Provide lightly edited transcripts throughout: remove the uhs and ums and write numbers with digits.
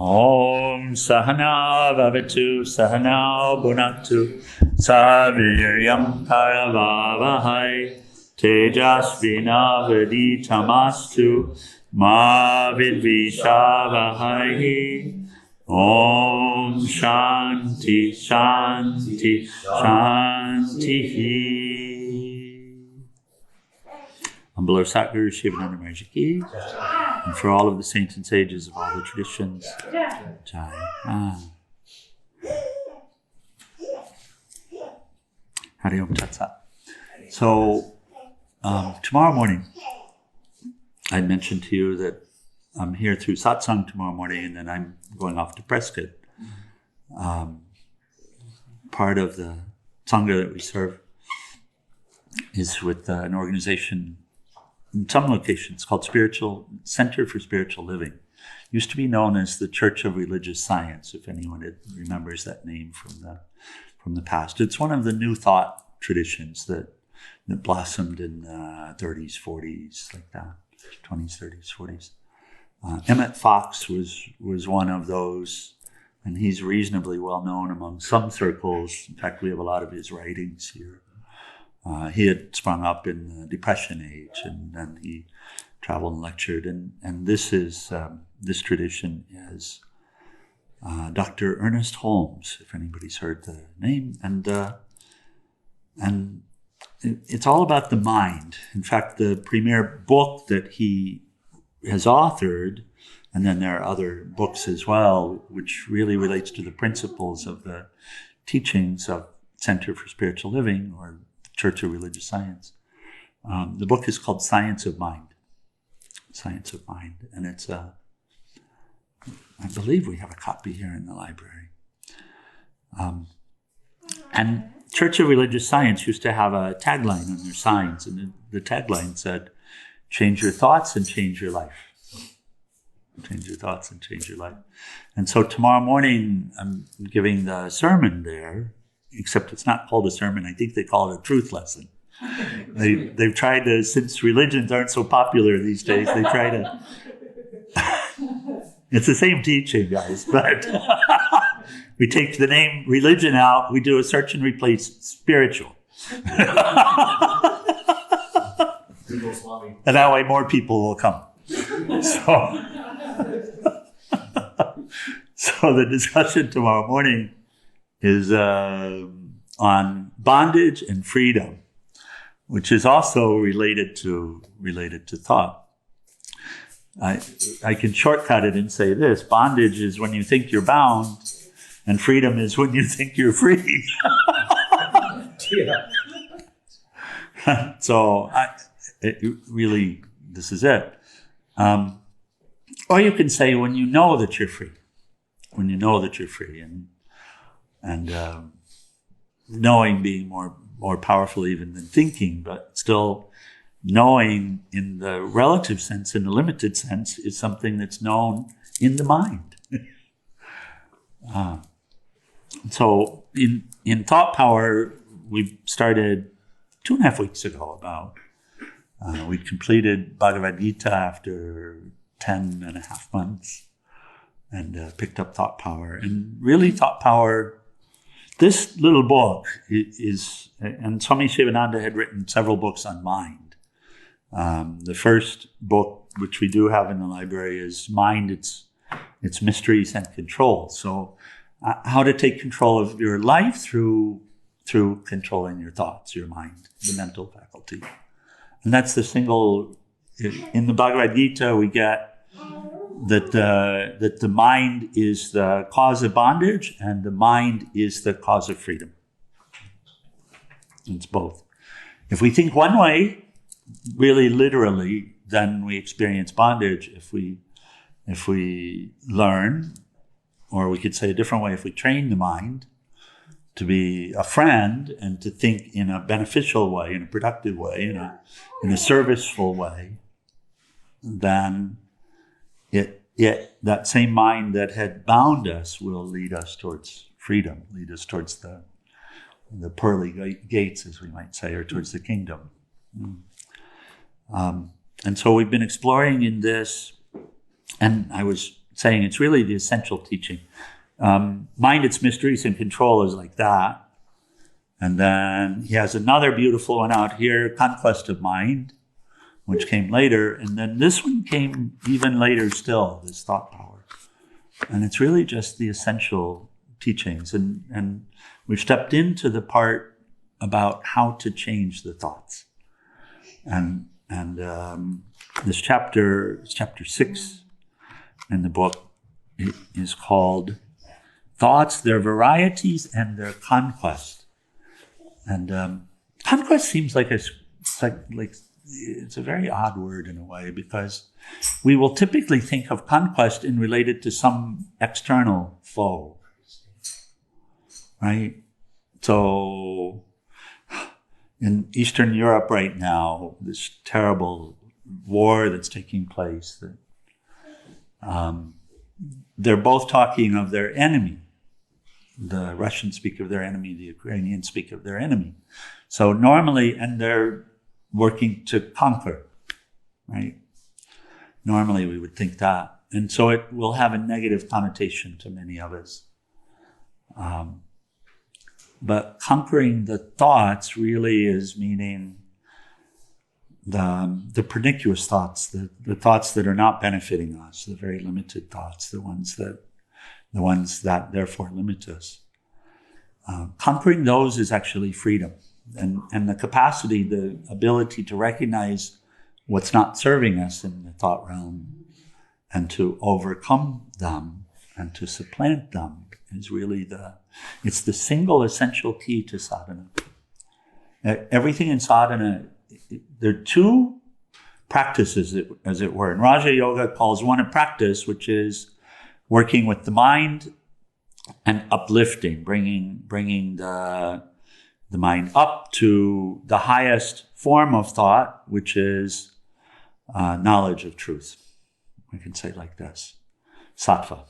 Om Sahanā-Vavatu Bhunaktu Vīryam Karavā-vahai Tejas Vinā Vadhīta Mastu Vidvishā-Vahai. Om Shānti Shānti Shāntihi. Humble our Satguru Sivananda Saraswati, and for all of the saints and sages of all the traditions. Jai. Hari Om Tat Sat. So, tomorrow morning, I mentioned to you that I'm here through satsang tomorrow morning, and then I'm going off to Prescott. Part of the sangha that we serve is with an organization in some locations called Center for Spiritual Living. Used to be known as the Church of Religious Science, if anyone remembers that name from the past. It's one of the new thought traditions that blossomed in the 30s, 40s, like that, 20s, 30s, 40s. Emmett Fox was one of those, and he's reasonably well known among some circles. In fact, we have a lot of his writings here. He had sprung up in the Depression age, and then he traveled and lectured. And this is this tradition is Dr. Ernest Holmes, if anybody's heard the name, and it's all about the mind. In fact, the premier book that he has authored, and then there are other books as well, which really relates to the principles of the teachings of Center for Spiritual Living or Church of Religious Science. The book is called Science of Mind. Science of Mind. And it's I believe we have a copy here in the library. And Church of Religious Science used to have a tagline on their signs, and the tagline said, "Change your thoughts and change your life." Change your thoughts and change your life. And so tomorrow morning, I'm giving the sermon there, except it's not called a sermon. I think they call it a truth lesson. They've tried to, since religions aren't so popular these days, they try to... It's the same teaching, guys, but we take the name religion out, we do a search and replace spiritual. And that way more people will come. So the discussion tomorrow morning is on bondage and freedom, which is also related to thought. I can shortcut it and say this: bondage is when you think you're bound, and freedom is when you think you're free. So really, this is it. Or you can say when you know that you're free, and knowing being more powerful even than thinking, but still knowing in the relative sense, in the limited sense, is something that's known in the mind. So in Thought Power, we started 2.5 weeks ago about. We completed Bhagavad-gīta after 10.5 months and picked up Thought Power. And really Thought Power, this little book is, and Swami Sivananda had written several books on mind. The first book, which we do have in the library, is Mind, Its Mysteries and Control. So how to take control of your life through controlling your thoughts, your mind, the mental faculty. And that's the single, in the Bhagavad-gīta, we get that the mind is the cause of bondage and the mind is the cause of freedom. It's both. If we think one way, really literally, then we experience bondage. If we learn, or we could say a different way, if we train the mind to be a friend and to think in a beneficial way, in a productive way, in a serviceful way, then that same mind that had bound us will lead us towards freedom, lead us towards the pearly gates, as we might say, or towards the kingdom. And so we've been exploring in this, and I was saying it's really the essential teaching. Mind, its mysteries, and control is like that. And then he has another beautiful one out here, Conquest of Mind, which came later. And then this one came even later still, this thought power. And it's really just the essential teachings. And we've stepped into the part about how to change the thoughts. And this chapter 6 in the book is called Thoughts, Their Varieties, and Their Conquest. And conquest seems like it's a very odd word in a way, because we will typically think of conquest in related to some external foe, right? So in Eastern Europe right now, this terrible war that's taking place, they're both talking of their enemy. The Russians speak of their enemy, the Ukrainians speak of their enemy. So normally, and they're working to conquer, right? Normally we would think that. And so it will have a negative connotation to many of us. But conquering the thoughts really is meaning the pernicious thoughts, the thoughts that are not benefiting us, the very limited thoughts, the ones that therefore limit us. Conquering those is actually freedom. And the capacity, the ability to recognize what's not serving us in the thought realm and to overcome them and to supplant them is really it's the single essential key to sadhana. Everything in sadhana, there are two practices, as it were. And Raja Yoga calls one a practice, which is working with the mind and uplifting, bringing the mind up to the highest form of thought, which is knowledge of truth. We can say it like this: sattva.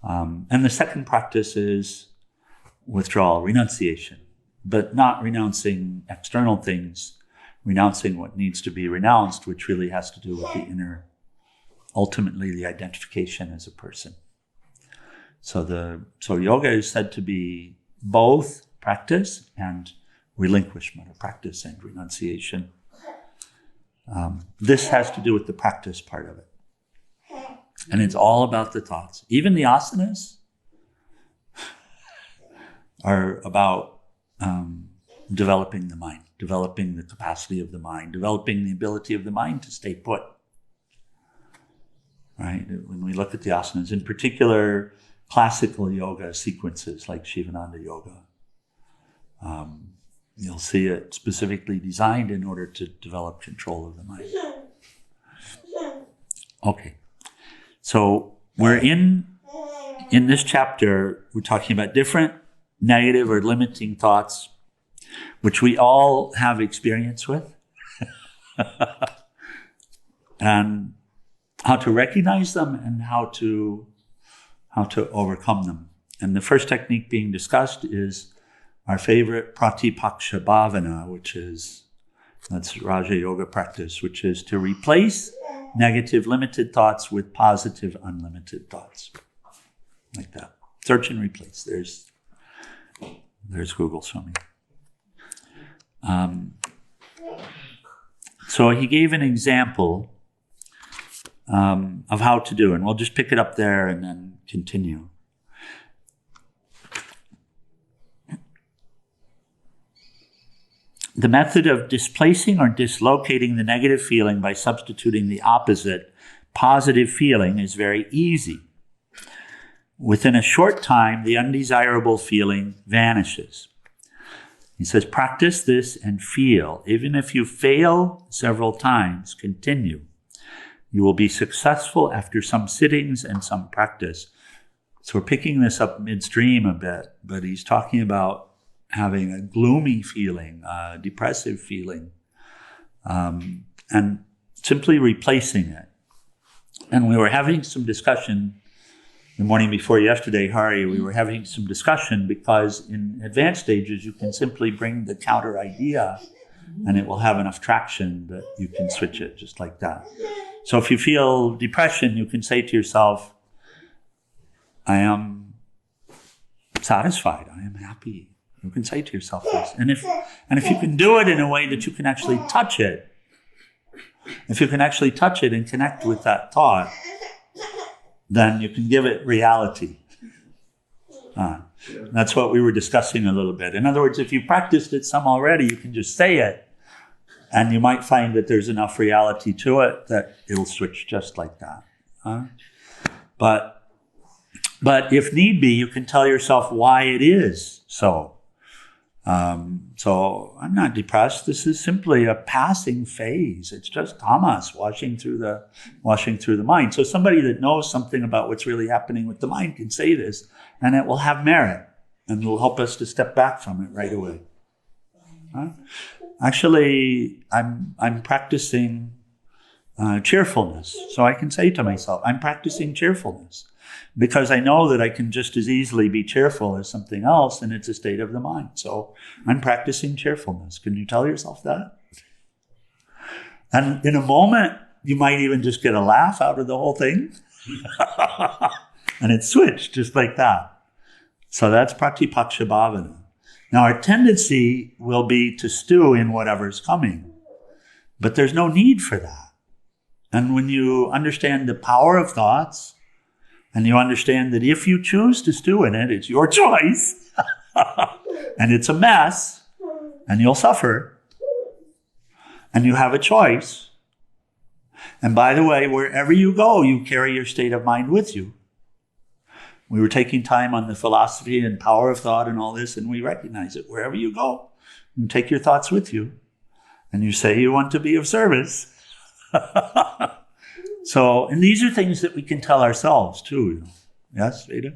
And the second practice is withdrawal, renunciation, but not renouncing external things, renouncing what needs to be renounced, which really has to do with the inner, ultimately the identification as a person. So yoga is said to be both practice and relinquishment, or practice and renunciation. This has to do with the practice part of it. And it's all about the thoughts. Even the asanas are about developing the mind, developing the capacity of the mind, developing the ability of the mind to stay put. Right? When we look at the asanas, in particular, classical yoga sequences like Sivananda Yoga, you'll see it specifically designed in order to develop control of the mind. Okay. So we're in this chapter, we're talking about different negative or limiting thoughts, which we all have experience with, and how to recognize them and how to overcome them. And the first technique being discussed is our favorite Pratipaksha Bhavana, that's Raja Yoga practice, which is to replace negative limited thoughts with positive unlimited thoughts. Like that. Search and replace. There's Google Swami. So he gave an example of how to do, and we'll just pick it up there and then continue. The method of displacing or dislocating the negative feeling by substituting the opposite positive feeling is very easy. Within a short time, the undesirable feeling vanishes. He says, practice this and feel. Even if you fail several times, continue. You will be successful after some sittings and some practice. So we're picking this up midstream a bit, but he's talking about having a gloomy feeling, a depressive feeling, and simply replacing it. And we were having some discussion the morning before yesterday, Hari, we were having some discussion because in advanced stages, you can simply bring the counter idea and it will have enough traction that you can switch it just like that. So if you feel depression, you can say to yourself, I am satisfied, I am happy. You can say to yourself this. And if you can do it in a way that you can actually touch it, if you can actually touch it and connect with that thought, then you can give it reality. That's what we were discussing a little bit. In other words, if you practiced it some already, you can just say it, and you might find that there's enough reality to it that it'll switch just like that. But if need be, you can tell yourself why it is so. So I'm not depressed. This is simply a passing phase. It's just tamas washing through the mind. So somebody that knows something about what's really happening with the mind can say this, and it will have merit, and will help us to step back from it right away. Actually, I'm practicing cheerfulness. So I can say to myself, I'm practicing cheerfulness, because I know that I can just as easily be cheerful as something else, and it's a state of the mind. So I'm practicing cheerfulness. Can you tell yourself that? And in a moment, you might even just get a laugh out of the whole thing. And it switched just like that. So that's pratipaksha bhavana. Now our tendency will be to stew in whatever's coming, but there's no need for that. And when you understand the power of thoughts, and you understand that if you choose to stew in it, it's your choice, and it's a mess, and you'll suffer, and you have a choice. And by the way, wherever you go, you carry your state of mind with you. We were taking time on the philosophy and power of thought and all this, and we recognize it. Wherever you go, you take your thoughts with you, and you say you want to be of service. So, and these are things that we can tell ourselves too. Yes, Veda?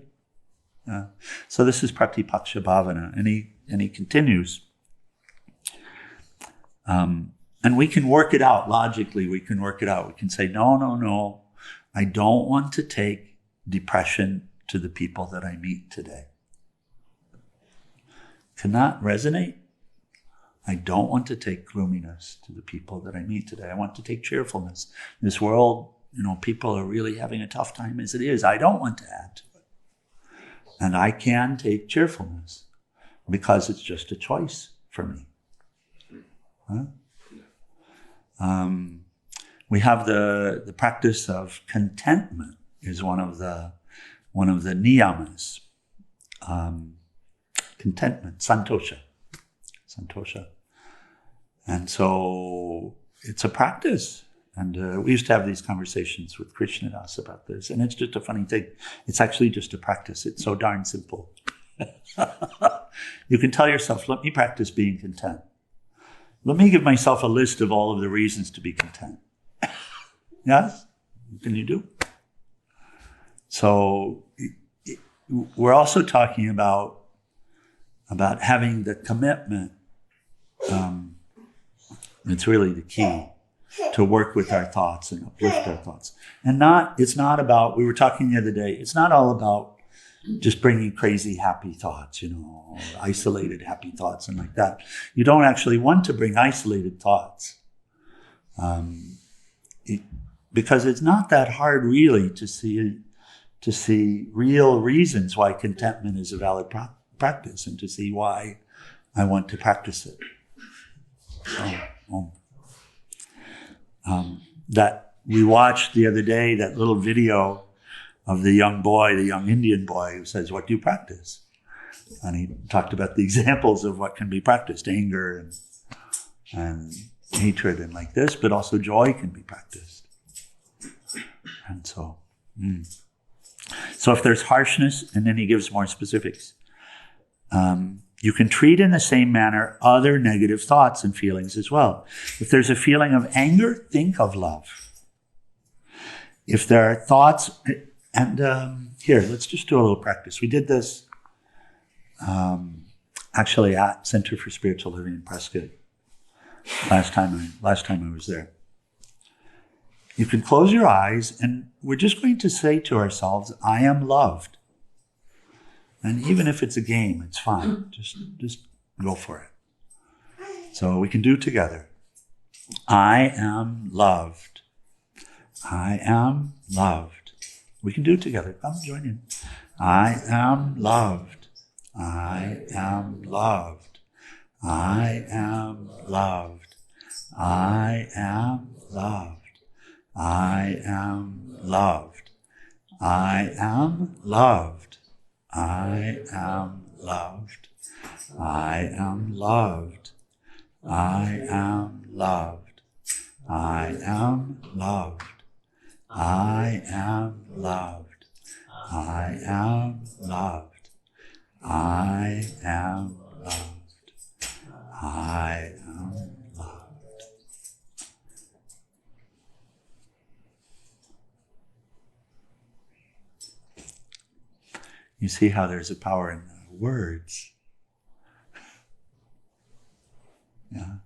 So this is pratipaksha bhavana, and he continues. And we can work it out logically. We can work it out. We can say, no. I don't want to take depression to the people that I meet today. Can that resonate? I don't want to take gloominess to the people that I meet today. I want to take cheerfulness. This world, people are really having a tough time as it is. I don't want to add to it. And I can take cheerfulness because it's just a choice for me. We have the practice of contentment is one of the niyamas. Contentment, santosha. And so it's a practice. And we used to have these conversations with Krishnadas about this. And it's just a funny thing. It's actually just a practice. It's so darn simple. You can tell yourself, let me practice being content. Let me give myself a list of all of the reasons to be content. Yes? What can you do? So we're also talking about having the commitment. It's really the key to work with our thoughts and uplift our thoughts. And it's not about, we were talking the other day, it's not all about just bringing crazy happy thoughts, isolated happy thoughts and like that. You don't actually want to bring isolated thoughts. Because it's not that hard really to see real reasons why contentment is a valid practice, and to see why I want to practice it. That we watched the other day, that little video of the young Indian boy who says, what do you practice? And he talked about the examples of what can be practiced, anger and hatred and like this, but also joy can be practiced. And so if there's harshness, and then he gives more specifics, you can treat in the same manner other negative thoughts and feelings as well. If there's a feeling of anger, think of love. If there are thoughts, and here, let's just do a little practice. We did this actually at Center for Spiritual Living in Prescott last time I was there. You can close your eyes, and we're just going to say to ourselves, I am loved. And even if it's a game, it's fine. Just go for it. So we can do together. I am loved. I am loved. We can do it together. Come join in. I am loved. I am loved. I am loved. I am loved. I am loved. I am loved. I am loved. I am loved. I am loved. I am loved. I am loved. I am loved. I am loved. I am loved. You see how there's a power in the words. Yeah.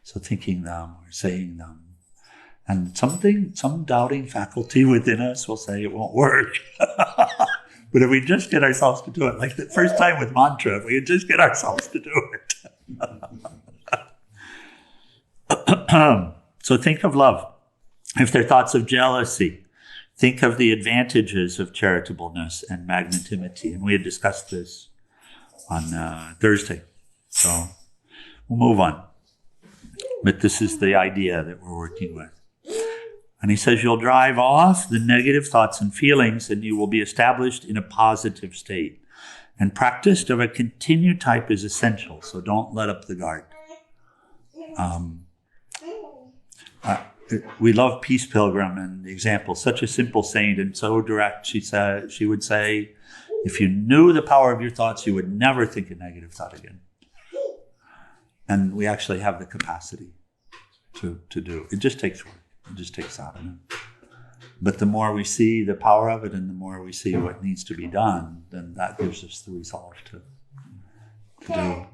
So thinking them or saying them. And some doubting faculty within us will say it won't work. But if we just get ourselves to do it, like the first time with mantra, if we could just get ourselves to do it. So think of love. If there are thoughts of jealousy, think of the advantages of charitableness and magnanimity. And we had discussed this on Thursday. So we'll move on. But this is the idea that we're working with. And he says, you'll drive off the negative thoughts and feelings and you will be established in a positive state. And practice of a continued type is essential, so don't let up the guard. We love Peace Pilgrim and the example, such a simple saint and so direct. She would say, if you knew the power of your thoughts, you would never think a negative thought again. And we actually have the capacity to do. It just takes work. It just takes sadhana. But the more we see the power of it and the more we see what needs to be done, then that gives us the resolve to do.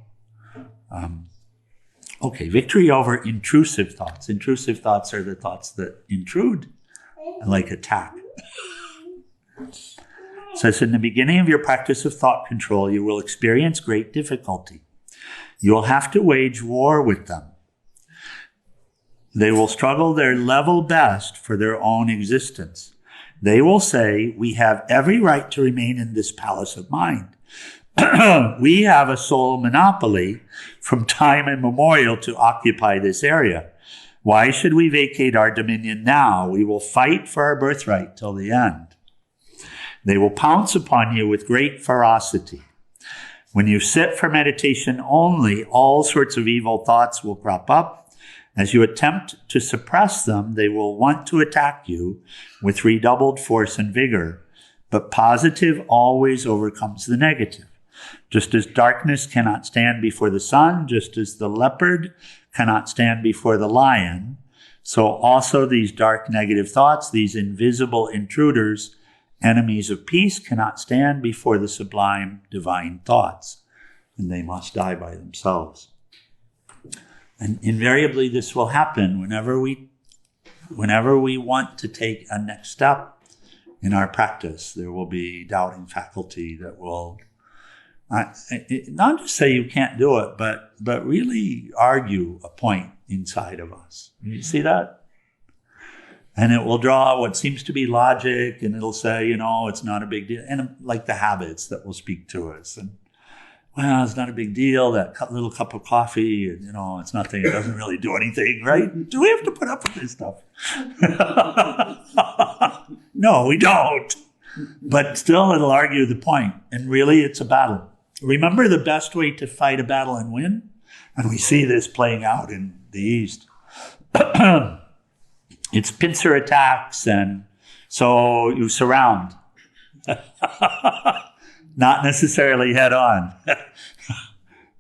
Okay, victory over intrusive thoughts. Intrusive thoughts are the thoughts that intrude, like attack. It says, in the beginning of your practice of thought control, you will experience great difficulty. You will have to wage war with them. They will struggle their level best for their own existence. They will say, we have every right to remain in this palace of mind. We have a sole monopoly from time immemorial to occupy this area. Why should we vacate our dominion now? We will fight for our birthright till the end. They will pounce upon you with great ferocity. When you sit for meditation only, all sorts of evil thoughts will crop up. As you attempt to suppress them, they will want to attack you with redoubled force and vigor. But positive always overcomes the negative. Just as darkness cannot stand before the sun, just as the leopard cannot stand before the lion, so also these dark negative thoughts, these invisible intruders, enemies of peace, cannot stand before the sublime divine thoughts, and they must die by themselves. And invariably this will happen whenever we want to take a next step in our practice. There will be doubting faculty that will not just say you can't do it, but really argue a point inside of us. You see that? And it will draw what seems to be logic, and it'll say, it's not a big deal. And like the habits that will speak to us. And, well, it's not a big deal, that little cup of coffee, and, it's nothing, it doesn't really do anything, right? Do we have to put up with this stuff? No, we don't. But still, it'll argue the point. And really, it's a battle. Remember the best way to fight a battle and win? And we see this playing out in the East. It's pincer attacks, and so you surround. Not necessarily head on.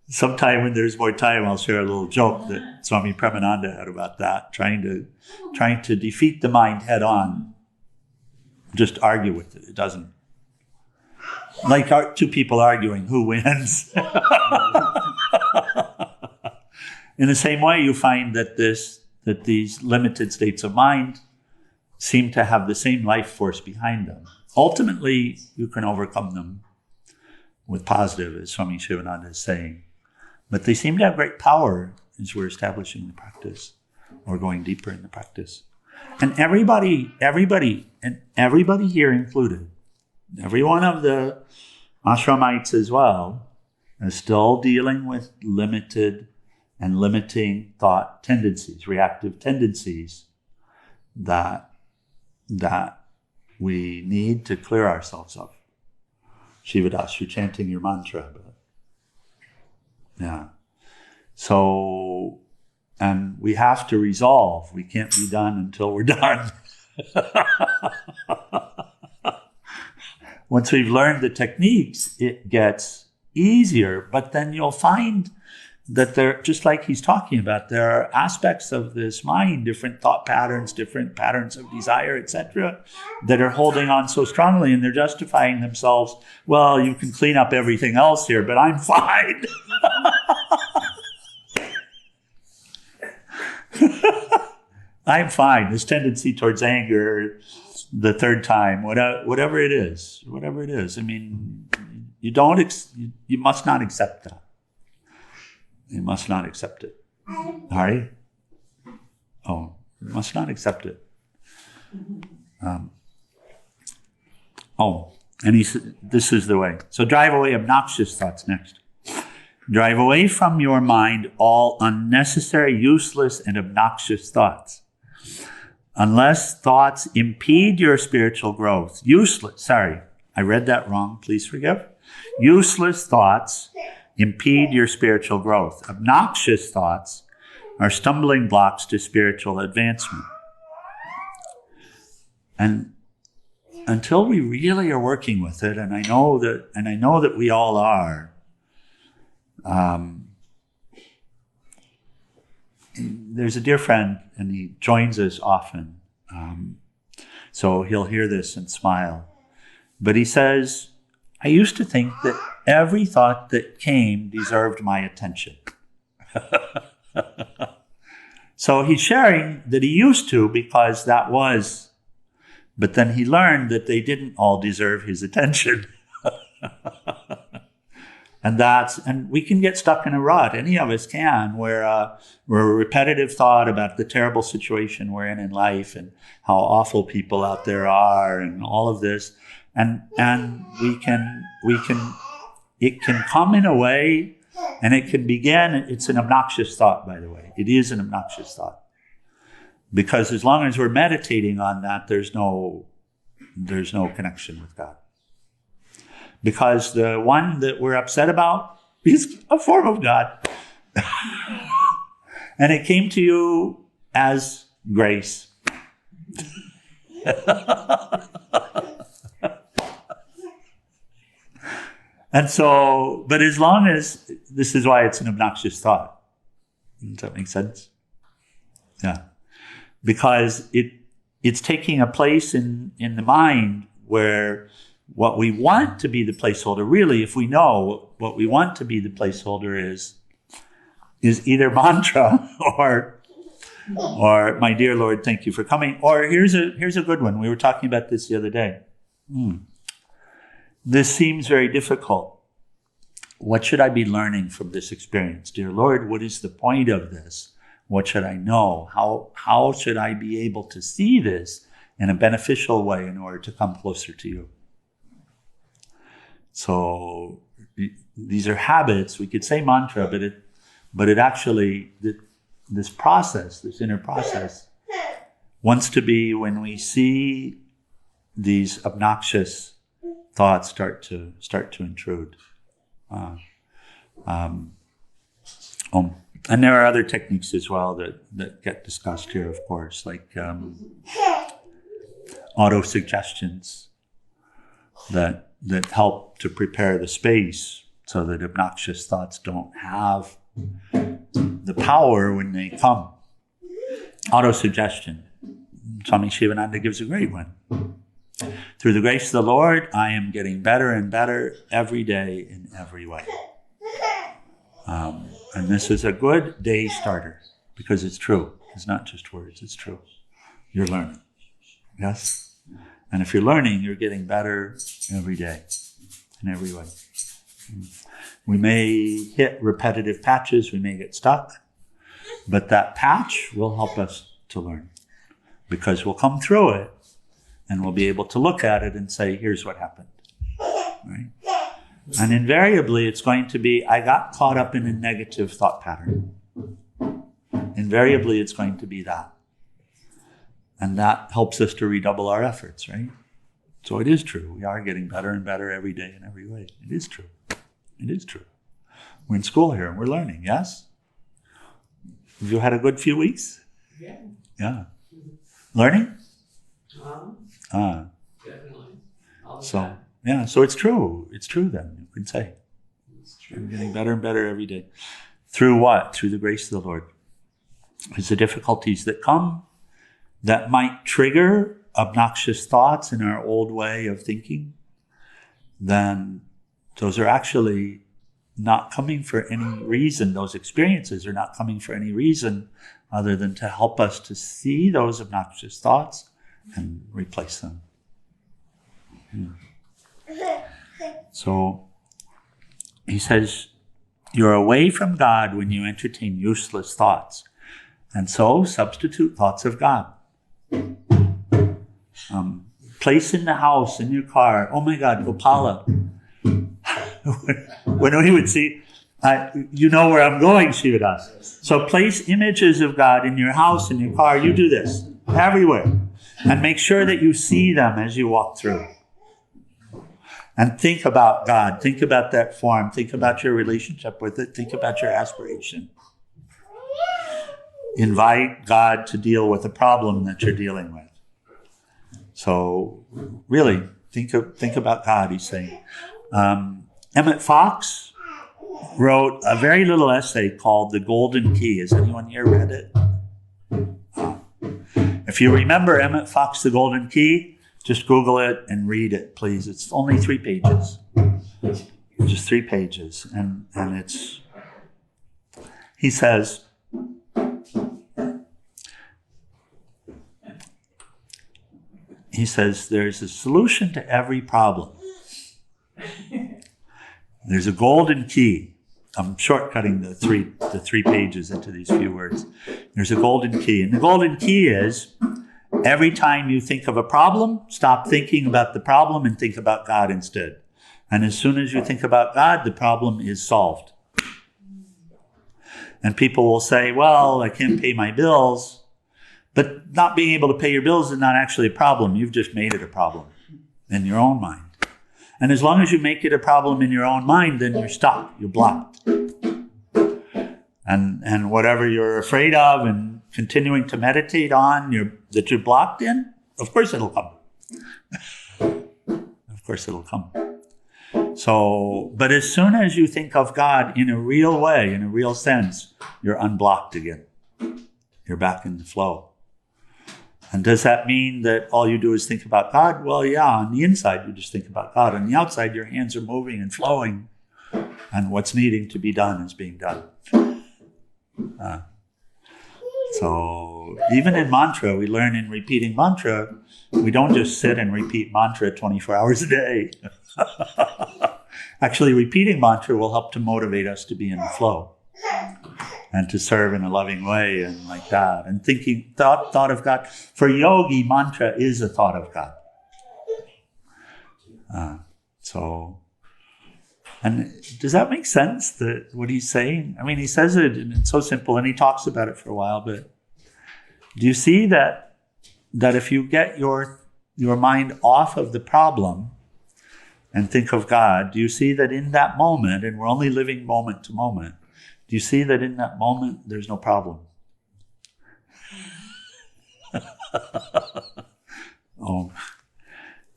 Sometime when there's more time, I'll share a little joke that Swami Premananda had about that, trying to defeat the mind head on. Just argue with it. It doesn't. Like two people arguing, who wins? In the same way, you find that these limited states of mind seem to have the same life force behind them. Ultimately, you can overcome them with positive, as Swami Sivananda is saying. But they seem to have great power as we're establishing the practice or going deeper in the practice. And everybody here included, every one of the ashramites as well, is still dealing with limited and limiting thought tendencies, reactive tendencies that we need to clear ourselves of. Shivadas, you're chanting your mantra, but yeah. So, and we have to resolve. We can't be done until we're done. Once we've learned the techniques, it gets easier, but then you'll find that there, just like he's talking about, there are aspects of this mind, different thought patterns, different patterns of desire, etc., that are holding on so strongly, and they're justifying themselves. Well, you can clean up everything else here, but I'm fine. I'm fine. This tendency towards anger, the third time, whatever it is. I mean, you must not accept that. You must not accept it. All right? Oh, you must not accept it. And he said, this is the way. So drive away obnoxious thoughts next. Drive away from your mind all unnecessary, useless, and obnoxious thoughts. Unless thoughts impede your spiritual growth. I read that wrong. Please forgive. Useless thoughts impede your spiritual growth. Obnoxious thoughts are stumbling blocks to spiritual advancement. And until we really are working with it, and I know that we all are, there's a dear friend, and he joins us often, so he'll hear this and smile. But he says, I used to think that every thought that came deserved my attention. So he's sharing that he used to, because that was, but then he learned that they didn't all deserve his attention. And we can get stuck in a rut. Any of us can, where a repetitive thought about the terrible situation we're in life and how awful people out there are and all of this. And it can come in a way, and it can begin. It's an obnoxious thought, by the way. It is an obnoxious thought. Because as long as we're meditating on that, there's no connection with God. Because the one that we're upset about is a form of God. And it came to you as grace. And so, but as long as, this is why it's an obnoxious thought. Does that make sense? Yeah. Because it's taking a place in the mind where what we want to be the placeholder, really, if we know what we want to be the placeholder is either mantra or my dear Lord, thank you for coming. Or here's a good one. We were talking about this the other day. This seems very difficult. What should I be learning from this experience? Dear Lord, what is the point of this? What should I know? How should I be able to see this in a beneficial way in order to come closer to you? So these are habits. We could say mantra, but it actually, this process, this inner process, wants to be when we see these obnoxious thoughts start to intrude. And there are other techniques as well that get discussed here, of course, like auto-suggestions that help to prepare the space so that obnoxious thoughts don't have the power when they come. Auto-suggestion. Swami Sivananda gives a great one. Through the grace of the Lord, I am getting better and better every day in every way. And this is a good day starter, because it's true. It's not just words, it's true. You're learning. Yes? And if you're learning, you're getting better every day in every way. We may hit repetitive patches, we may get stuck, But that patch will help us to learn, because we'll come through it and we'll be able to look at it and say, here's what happened. Right? And invariably, it's going to be, I got caught up in a negative thought pattern. Invariably, it's going to be that. And that helps us to redouble our efforts, right? So it is true. We are getting better and better every day in every way. It is true. It is true. We're in school here and we're learning, yes? Have you had a good few weeks? Yeah. Yeah. Learning? Definitely. So, yeah, so it's true. It's true then, you can say. It's true. We're getting better and better every day. Through what? Through the grace of the Lord. Because the difficulties that come that might trigger obnoxious thoughts in our old way of thinking, then those are actually not coming for any reason. Those experiences are not coming for any reason other than to help us to see those obnoxious thoughts and replace them. So he says, you're away from God when you entertain useless thoughts. And so substitute thoughts of God. Place in the house, in your car. Oh my God, Gopala. When he would see, you know where I'm going, Shivadas. So place images of God in your house, in your car. You do this everywhere. And make sure that you see them as you walk through. And think about God. Think about that form. Think about your relationship with it. Think about your aspiration. Invite God to deal with the problem that you're dealing with. So really, think about God, he's saying. Emmett Fox wrote a very little essay called The Golden Key. Has anyone here read it? If you remember Emmett Fox, The Golden Key, just Google it and read it, please. It's only 3 pages. Just 3 pages. And it's, he says, there's a solution to every problem. There's a golden key. I'm shortcutting the three pages into these few words. There's a golden key. And the golden key is, every time you think of a problem, stop thinking about the problem and think about God instead. And as soon as you think about God, the problem is solved. And people will say, well, I can't pay my bills. But not being able to pay your bills is not actually a problem. You've just made it a problem in your own mind. And as long as you make it a problem in your own mind, then you're stuck. You're blocked. And whatever you're afraid of and continuing to meditate on that you're blocked in, of course it'll come. Of course it'll come. So, but as soon as you think of God in a real way, in a real sense, you're unblocked again. You're back in the flow. And does that mean that all you do is think about God? Well, yeah, on the inside, you just think about God. On the outside, your hands are moving and flowing. And what's needing to be done is being done. So even in mantra, we learn in repeating mantra, we don't just sit and repeat mantra 24 hours a day. Actually, repeating mantra will help to motivate us to be in the flow. And to serve in a loving way and like that. And thinking, thought of God. For yogi, mantra is a thought of God. And does that make sense, that what he's saying? I mean, he says it and it's so simple and he talks about it for a while, but do you see that if you get your mind off of the problem and think of God, do you see that in that moment, and we're only living moment to moment, do you see that in that moment, there's no problem?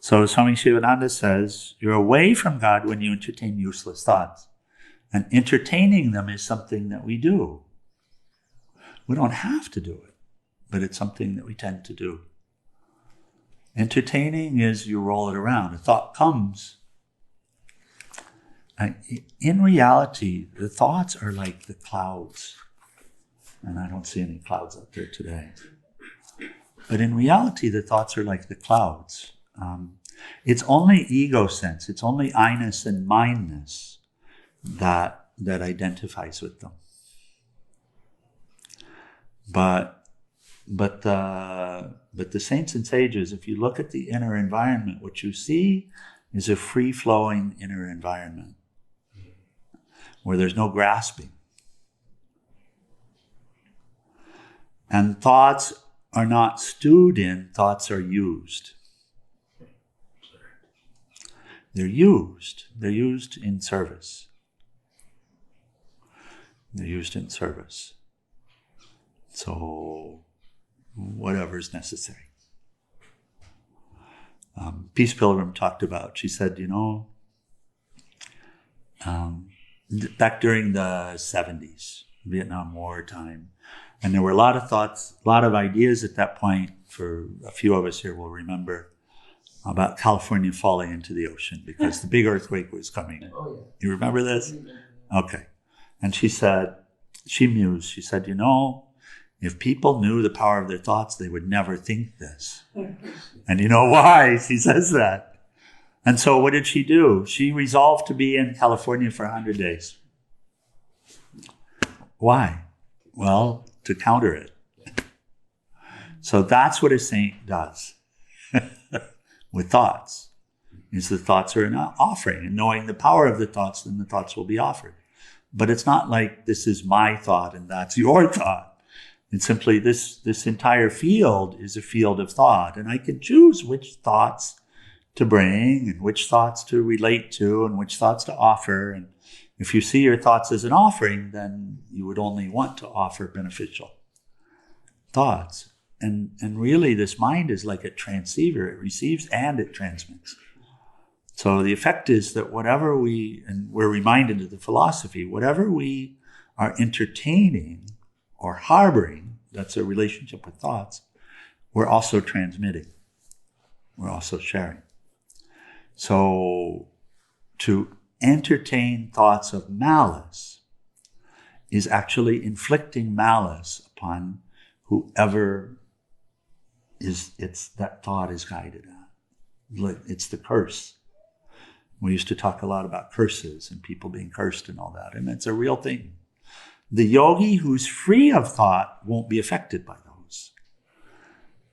So Swami Sivananda says, you're away from God when you entertain useless thoughts. And entertaining them is something that we do. We don't have to do it, but it's something that we tend to do. Entertaining is you roll it around. A thought comes. In reality, the thoughts are like the clouds. And I don't see any clouds up there today. But in reality, the thoughts are like the clouds. It's only ego sense, it's only I-ness and mine-ness that identifies with them. But the saints and sages, if you look at the inner environment, what you see is a free-flowing inner environment where there's no grasping. And thoughts are not stewed in, thoughts are used. They're used. They're used in service. They're used in service. So, whatever is necessary. Peace Pilgrim talked about, she said, back during the 70s, Vietnam War time, and there were a lot of thoughts, a lot of ideas at that point, for a few of us here will remember, about California falling into the ocean because the big earthquake was coming. Oh, yeah. You remember this? Okay. And she said, she mused, she said, if people knew the power of their thoughts, they would never think this. And you know why she says that? And so what did she do? She resolved to be in California for 100 days. Why? Well, to counter it. So that's what a saint does with thoughts. Is the thoughts are an offering, and knowing the power of the thoughts, then the thoughts will be offered. But it's not like this is my thought and that's your thought. It's simply this entire field is a field of thought, and I can choose which thoughts to bring and which thoughts to relate to and which thoughts to offer. And if you see your thoughts as an offering, then you would only want to offer beneficial thoughts. And really this mind is like a transceiver. It receives and it transmits. So the effect is that whatever and we're reminded of the philosophy, whatever we are entertaining or harboring, that's a relationship with thoughts, we're also transmitting. We're also sharing. So to entertain thoughts of malice is actually inflicting malice upon whoever that thought is guided at. It's the curse. We used to talk a lot about curses and people being cursed and all that, and it's a real thing. The yogi who's free of thought won't be affected by those.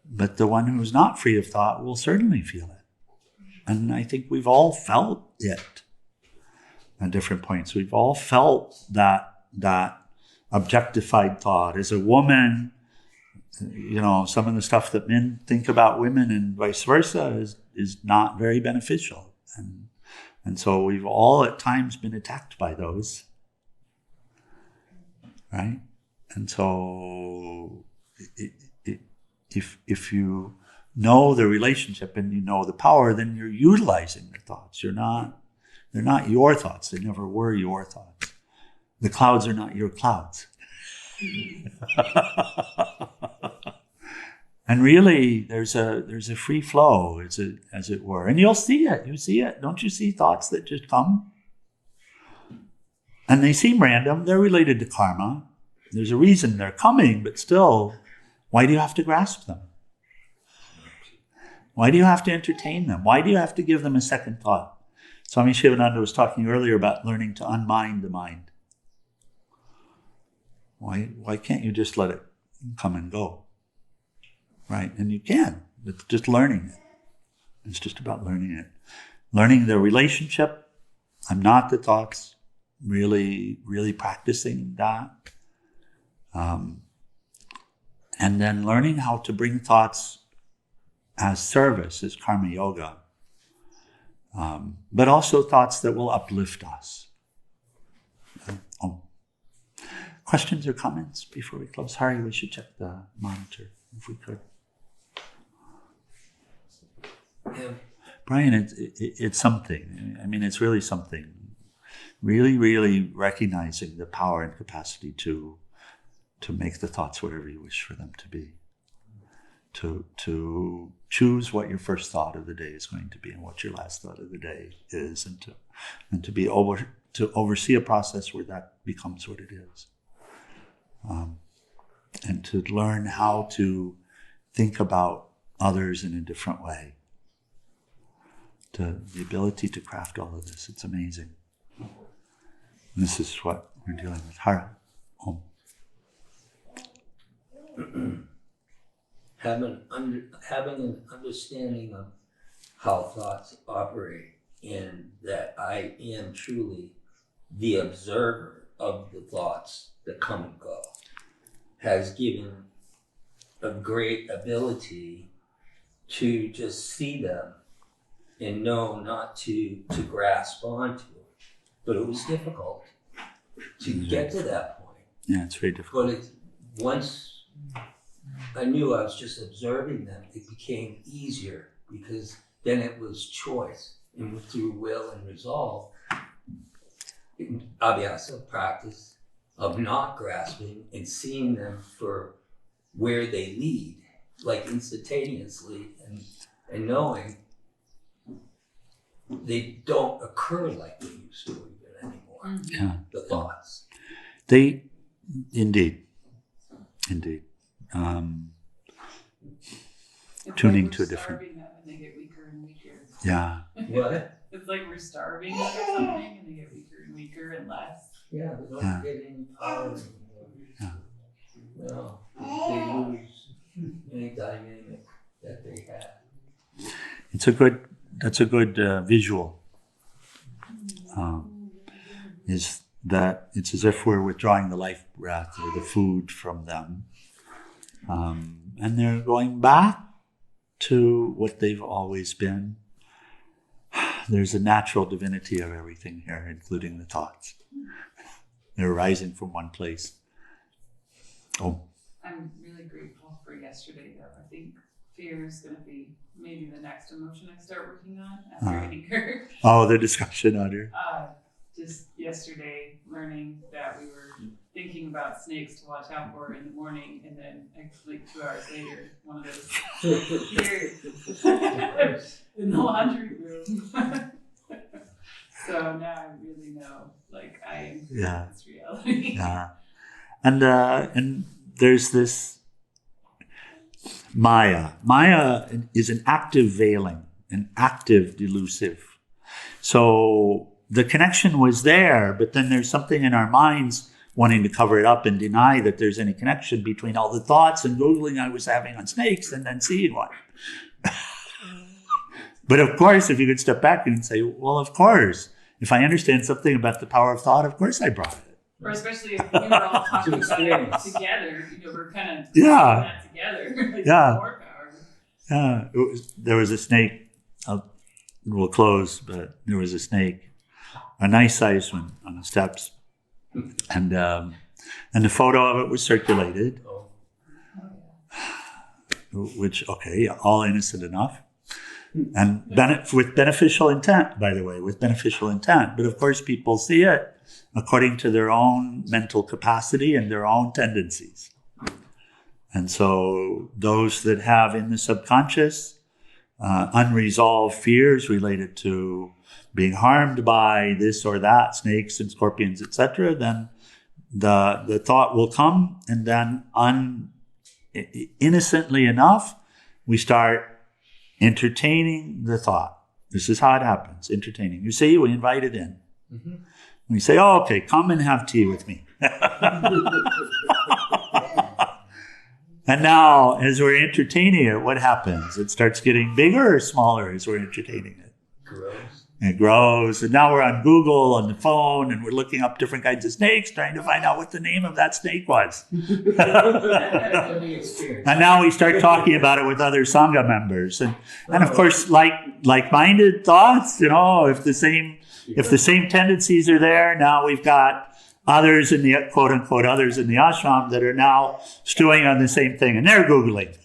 But the one who's not free of thought will certainly feel it. And I think we've all felt it at different points. We've all felt that objectified thought. As a woman, some of the stuff that men think about women and vice versa is not very beneficial. And so we've all at times been attacked by those. Right? And so if you know the relationship and you know the power, then you're utilizing the thoughts. They're not your thoughts. They never were your thoughts. The clouds are not your clouds. And really, there's a free flow, as it were. And you'll see it. You see it. Don't you see thoughts that just come? And they seem random. They're related to karma. There's a reason they're coming, but still, why do you have to grasp them? Why do you have to entertain them? Why do you have to give them a second thought? Swami Sivananda was talking earlier about learning to unmind the mind. Why can't you just let it come and go? Right? And you can. It's just learning it. It's just about learning it. Learning the relationship. I'm not the thoughts. Really, really practicing that. And then learning how to bring thoughts as service, as karma yoga. But also thoughts that will uplift us. Questions or comments before we close? Hari, we should check the monitor if we could. Yeah. Brian, it's something. I mean, it's really something. Really, really recognizing the power and capacity to make the thoughts whatever you wish for them to be. To choose what your first thought of the day is going to be and what your last thought of the day is, and to oversee a process where that becomes what it is. And to learn how to think about others in a different way. The ability to craft all of this, it's amazing. And this is what we're dealing with. Hara. Om. having an understanding of how thoughts operate, and that I am truly the observer of the thoughts that come and go, has given a great ability to just see them and know not to grasp onto it. But it was difficult to get to that point. Yeah, it's very difficult. But once I knew I was just observing them, it became easier, because then it was choice. And through will and resolve, abhyasa, practice of not grasping and seeing them for where they lead, like instantaneously, and knowing they don't occur like they used to even anymore. Yeah. The thoughts. They, indeed. Tuning like to a different. Them and they get weaker and weaker. Yeah. What? It's like we're starving them or something, and they get weaker and weaker and less. Yeah, they don't get any power anymore. Yeah. No, they lose any dynamic that they had. That's a good visual. Is that it's as if we're withdrawing the life breath or the food from them, and they're going back to what they've always been. There's a natural divinity of everything here, including the thoughts. They're rising from one place. Oh. I'm really grateful for yesterday, though. I think fear is going to be maybe the next emotion I start working on after anger. Oh, the discussion on here. Just yesterday, learning that we were thinking about snakes to watch out for in the morning, and then like 2 hours later, one of those appeared in the laundry room. So now I really know, like, I am in this reality. Yeah, and there's this Maya. Maya is an active veiling, an active delusive. So the connection was there, but then there's something in our minds wanting to cover it up and deny that there's any connection between all the thoughts and Googling I was having on snakes and then seeing one. But of course, if you could step back and say, well, of course, if I understand something about the power of thought, of course I brought it. Or especially if we were all talking about it together, we're kind of doing that together. Like more power. Yeah, there was a snake. We'll close, but there was a snake, a nice sized one on the steps, and the photo of it was circulated, which all innocent enough, and with beneficial intent, by the way, with beneficial intent. But of course, people see it according to their own mental capacity and their own tendencies. And so those that have in the subconscious unresolved fears related to being harmed by this or that, snakes and scorpions, etc., then the thought will come, and then innocently enough, we start entertaining the thought. This is how it happens, entertaining. You see, we invite it in. Mm-hmm. We say, oh, okay, come and have tea with me. And now, as we're entertaining it, what happens? It starts getting bigger or smaller as we're entertaining it? It grows. And now we're on Google on the phone, and we're looking up different kinds of snakes, trying to find out what the name of that snake was. And now we start talking about it with other Sangha members. And of course, like-minded thoughts, if the same tendencies are there, now we've got others in the quote-unquote others in the ashram that are now stewing on the same thing, and they're Googling.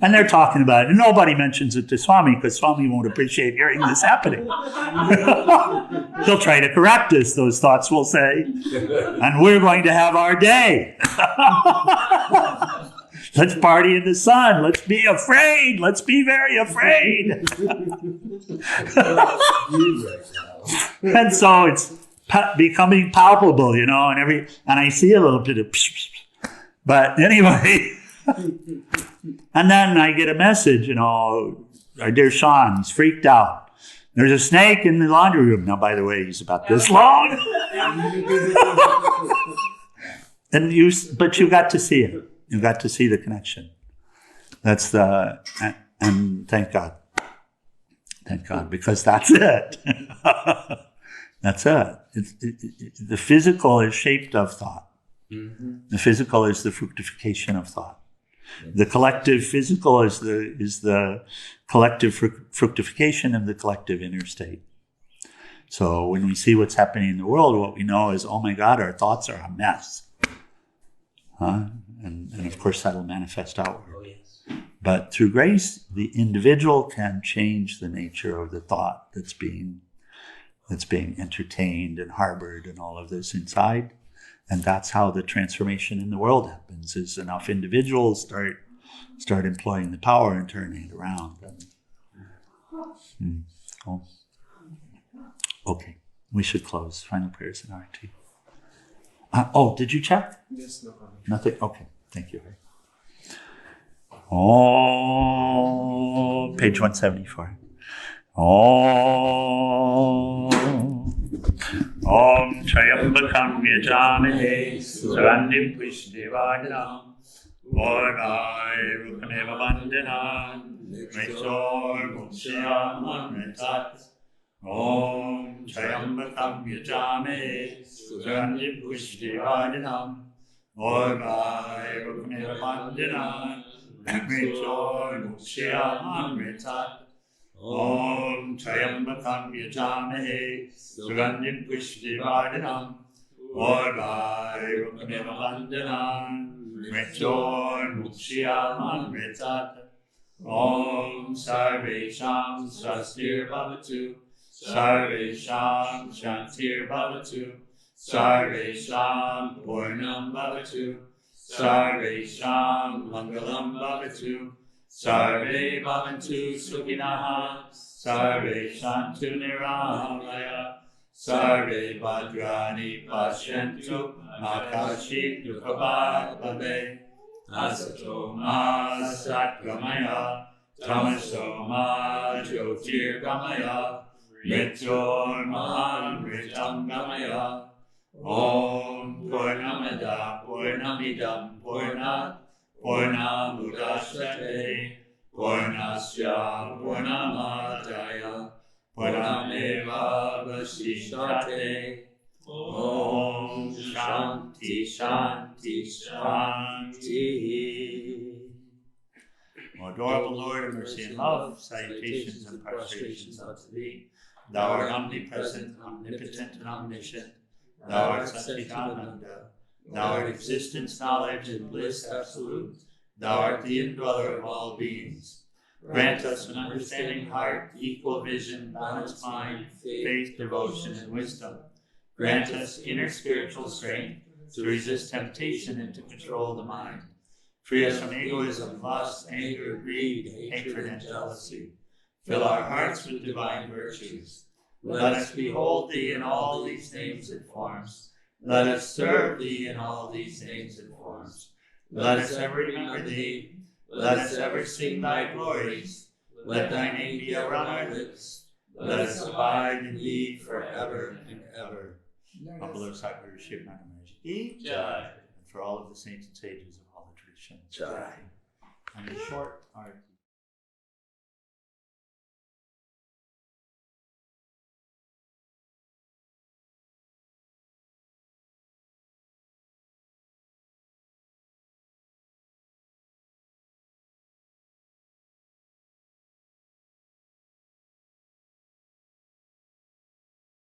And they're talking about it. And nobody mentions it to Swami, because Swami won't appreciate hearing this happening. He'll try to correct us, those thoughts will say. And we're going to have our day. Let's party in the sun. Let's be afraid. Let's be very afraid. And so it's becoming palpable, and I see a little bit of but anyway. And then I get a message, our dear Sean, he's freaked out. There's a snake in the laundry room. Now, by the way, he's about this long. And but you got to see it. You got to see the connection. That's and thank God. Thank God, because that's it. That's it. The physical is shaped of thought. Mm-hmm. The physical is the fructification of thought. The collective physical is the collective fructification of the collective inner state. So when we see what's happening in the world, what we know is, oh my God, our thoughts are a mess. And of course that'll manifest outward. Oh, yes. But through grace, the individual can change the nature of the thought that's being entertained and harbored and all of this inside. And that's how the transformation in the world happens, is enough individuals start employing the power and turning it around. Okay, we should close. Final prayers and RT. Did you check? Yes, no problem. Nothing? Okay, thank you. Oh, page 174. Om Trayambakam Yajamahe Sugandim Pushdevadinam Bhurgai Rupaneva Vandanam Mritor Mukshayam Amritat Om Trayambakam Yajamahe Sugandim Pushdevadinam Bhurgai Rupaneva Vandanam Mritor Mukshayam Amritat Om Trayambakam Yajamahe Sugandhim Pushdivardhanam Bhurgai Rupaneva Vandanam Mritor Mukshayam Amritat Om Sarvesham Swastir-Bhavatu Sarvesham Shantir-Bhavatu Sarvesham Purnam Bhavatu Sarvesham Mangalam Bhavatu Sarve Bhavantu Sukhinaha Sarve Shantu Niramaya Sarve Bhadrani Pashyantu Makashi Dukhabhave Asato Ma Satgamaya Tamaso Ma Jyotirgamaya Mritor Mahamritam Gamaya Om Purnamada Purnamidam Purnat Purnamudachyate Purnasya Purnamadaya Purnameva Vasishyate Om Shānti Shānti Shāntihi. O adorable Lord of mercy and love, salutations and prostrations unto thee. Thou art omnipresent, omnipotent, and omniscient. Thou art Satchidananda. Thou art existence, knowledge, and bliss absolute. Thou art the indweller of all beings. Grant us an understanding heart, equal vision, balanced mind, faith, devotion, and wisdom. Grant us inner spiritual strength to resist temptation and to control the mind. Free us from egoism, lust, anger, greed, hatred, and jealousy. Fill our hearts with divine virtues. Let us behold thee in all these names and forms. Let us serve thee in all these names and forms. Let us ever remember thee. Let us ever sing thy glories. Let thy name be ever on our lips. Let us abide in thee forever and ever. Humble our Sacred Shivananda Maharaj. Jai. And for all of the saints and sages of all the traditions. Jai. And a short art.